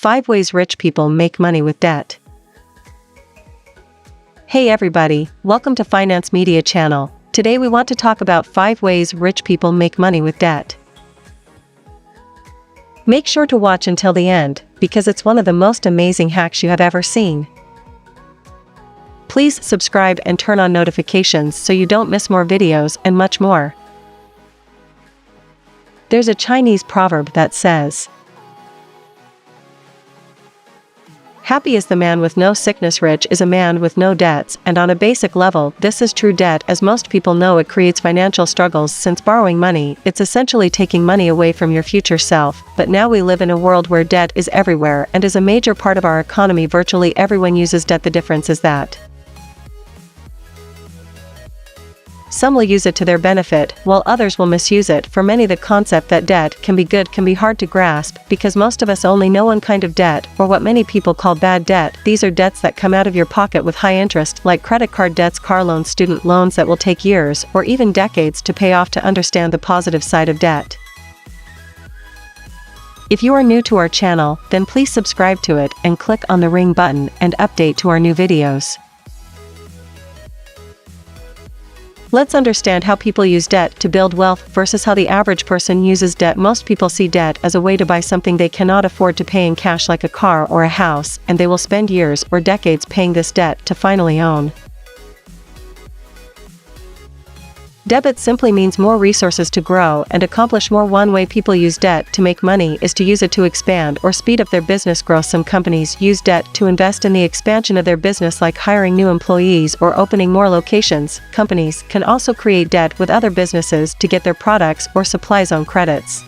5 ways rich people make money with debt. Hey everybody, welcome to Finance Media Channel. Today we want to talk about 5 ways rich people make money with debt. Make sure to watch until the end, because it's one of the most amazing hacks you have ever seen. Please subscribe and turn on notifications so you don't miss more videos and much more. There's a Chinese proverb that says, "Happy is the man with no sickness, rich is a man with no debts," and on a basic level, this is true. Debt, as most people know, it creates financial struggles since borrowing money, it's essentially taking money away from your future self. But now we live in a world where debt is everywhere and is a major part of our economy. Virtually everyone uses debt. The difference is that some will use it to their benefit, while others will misuse it. For many, the concept that debt can be good can be hard to grasp, because most of us only know one kind of debt, or what many people call bad debt. These are debts that come out of your pocket with high interest, like credit card debts, car loans, student loans that will take years, or even decades to pay off. To understand the positive side of debt, if you are new to our channel, then please subscribe to it, and click on the ring button, and update to our new videos. Let's understand how people use debt to build wealth versus how the average person uses debt. Most people see debt as a way to buy something they cannot afford to pay in cash, like a car or a house, and they will spend years or decades paying this debt to finally own. Debit simply means more resources to grow and accomplish more. One way people use debt to make money is to use it to expand or speed up their business growth. Some companies use debt to invest in the expansion of their business, like hiring new employees or opening more locations. Companies can also create debt with other businesses to get their products or supplies on credits.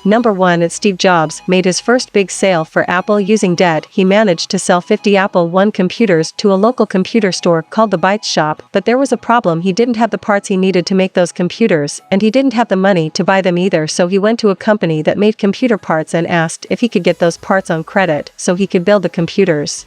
Number 1. Steve Jobs made his first big sale for Apple using debt. He managed to sell 50 Apple I computers to a local computer store called the Bytes Shop, but there was a problem. He didn't have the parts he needed to make those computers, and he didn't have the money to buy them either. So he went to a company that made computer parts and asked if he could get those parts on credit so he could build the computers.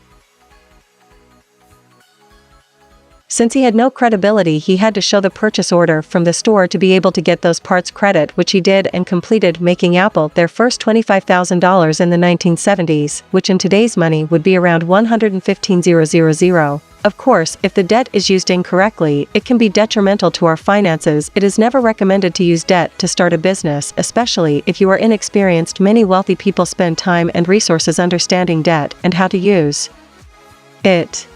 Since he had no credibility, he had to show the purchase order from the store to be able to get those parts credit, which he did and completed, making Apple their first $25,000 in the 1970s, which in today's money would be around $115,000. Of course, if the debt is used incorrectly, it can be detrimental to our finances. It is never recommended to use debt to start a business, especially if you are inexperienced. Many wealthy people spend time and resources understanding debt and how to use it.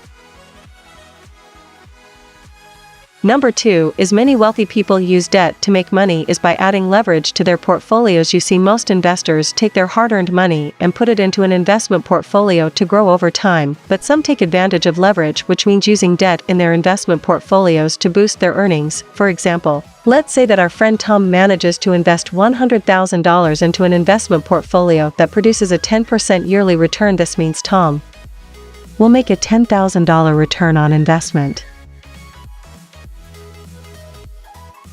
Number 2. Many wealthy people use debt to make money is by adding leverage to their portfolios. You see, most investors take their hard-earned money and put it into an investment portfolio to grow over time, but some take advantage of leverage, which means using debt in their investment portfolios to boost their earnings. For example, let's say that our friend Tom manages to invest $100,000 into an investment portfolio that produces a 10% yearly return. This means Tom will make a $10,000 return on investment.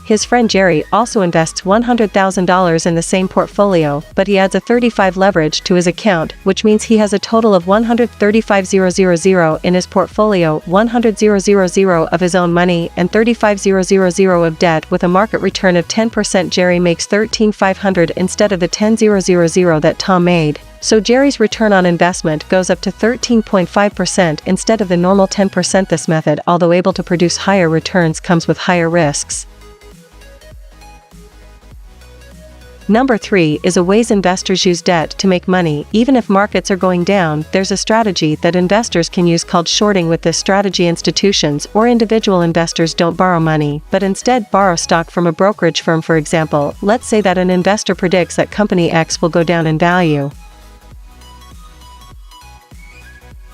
His friend Jerry also invests $100,000 in the same portfolio, but he adds a 35 leverage to his account, which means he has a total of $135,000 in his portfolio, $100,000 of his own money, and $35,000 of debt. With a market return of 10%, Jerry makes $13,500 instead of the $10,000 that Tom made. So Jerry's return on investment goes up to 13.5% instead of the normal 10%. This method, although able to produce higher returns, comes with higher risks. Number 3 is ways investors use debt to make money. Even if markets are going down, there's a strategy that investors can use called shorting. With this strategy, institutions or individual investors don't borrow money, but instead borrow stock from a brokerage firm. For example, let's say that an investor predicts that company X will go down in value.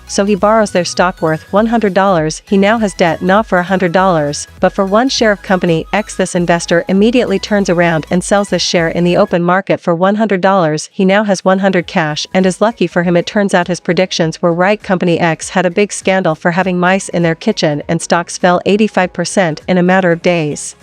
So he borrows their stock worth $100. He now has debt not for $100, but for one share of company X. This investor immediately turns around and sells this share in the open market for $100. He now has $100 cash, and is lucky for him, it turns out his predictions were right. Company X had a big scandal for having mice in their kitchen, and stocks fell 85% in a matter of days.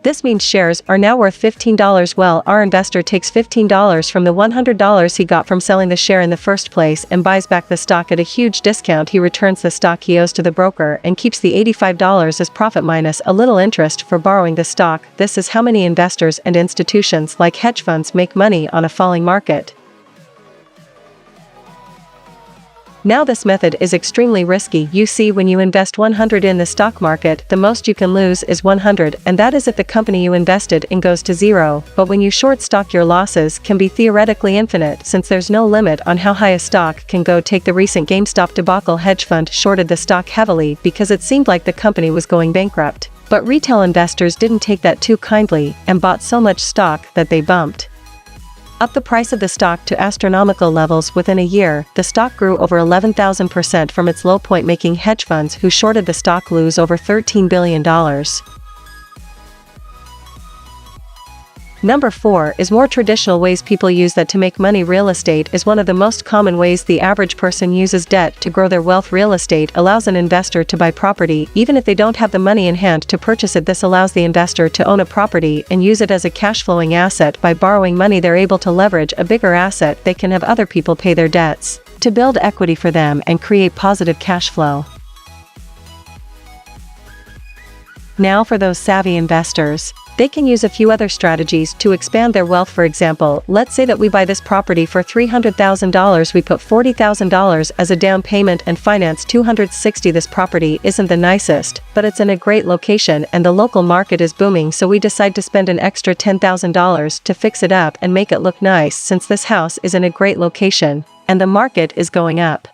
This means shares are now worth $15. Well, our investor takes $15 from the $100 he got from selling the share in the first place and buys back the stock at a huge discount. He returns the stock he owes to the broker and keeps the $85 as profit minus a little interest for borrowing the stock. This is how many investors and institutions like hedge funds make money on a falling market. Now this method is extremely risky. You see, when you invest 100 in the stock market, the most you can lose is 100, and that is if the company you invested in goes to zero. But when you short stock, your losses can be theoretically infinite, since there's no limit on how high a stock can go. Take the recent GameStop debacle. Hedge fund shorted the stock heavily because it seemed like the company was going bankrupt. But retail investors didn't take that too kindly and bought so much stock that they bumped up the price of the stock to astronomical levels. Within a year, the stock grew over 11,000% from its low point, making hedge funds who shorted the stock lose over $13 billion. Number 4 is more traditional ways people use that to make money. Real estate is one of the most common ways the average person uses debt to grow their wealth. Real estate allows an investor to buy property even if they don't have the money in hand to purchase it. This allows the investor to own a property and use it as a cash-flowing asset. By borrowing money, they're able to leverage a bigger asset. They can have other people pay their debts to build equity for them and create positive cash flow. Now for those savvy investors, they can use a few other strategies to expand their wealth. For example, let's say that we buy this property for $300,000. We put $40,000 as a down payment and finance $260,000. This property isn't the nicest, but it's in a great location and the local market is booming, so we decide to spend an extra $10,000 to fix it up and make it look nice. Since this house is in a great location and the market is going up,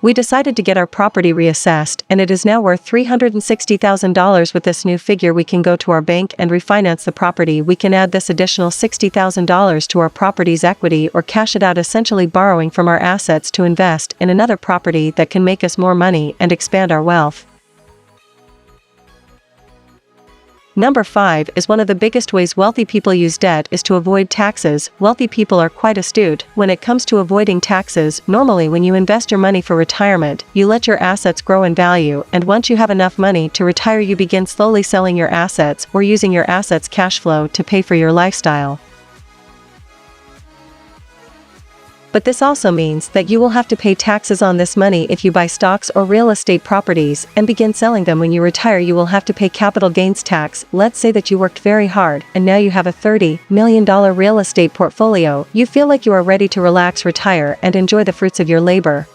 we decided to get our property reassessed, and it is now worth $360,000. With this new figure, we can go to our bank and refinance the property. We can add this additional $60,000 to our property's equity or cash it out, essentially borrowing from our assets to invest in another property that can make us more money and expand our wealth. Number 5 is one of the biggest ways wealthy people use debt is to avoid taxes. Wealthy people are quite astute when it comes to avoiding taxes. Normally, when you invest your money for retirement, you let your assets grow in value, and once you have enough money to retire, you begin slowly selling your assets or using your assets' cash flow to pay for your lifestyle. But this also means that you will have to pay taxes on this money if you buy stocks or real estate properties and begin selling them. When you retire, you will have to pay capital gains tax. Let's say that you worked very hard and now you have a $30 million real estate portfolio. You feel like you are ready to relax, retire, and enjoy the fruits of your labor.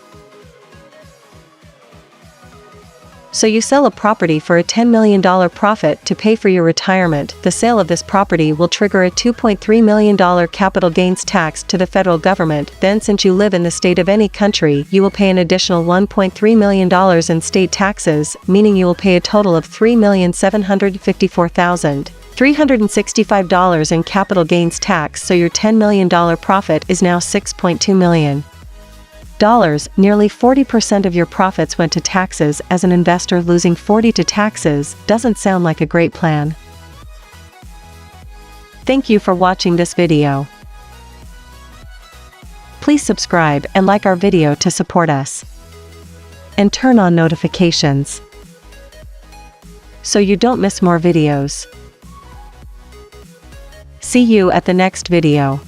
So you sell a property for a $10 million profit to pay for your retirement. The sale of this property will trigger a $2.3 million capital gains tax to the federal government. Then, since you live in the state of any country, you will pay an additional $1.3 million in state taxes, meaning you will pay a total of $3,754,365 in capital gains tax. So your $10 million profit is now $6.2 million. Nearly 40% of your profits went to taxes. As an investor, losing 40% to taxes doesn't sound like a great plan. Thank you for watching this video. Please subscribe and like our video to support us. And turn on notifications so you don't miss more videos. See you at the next video.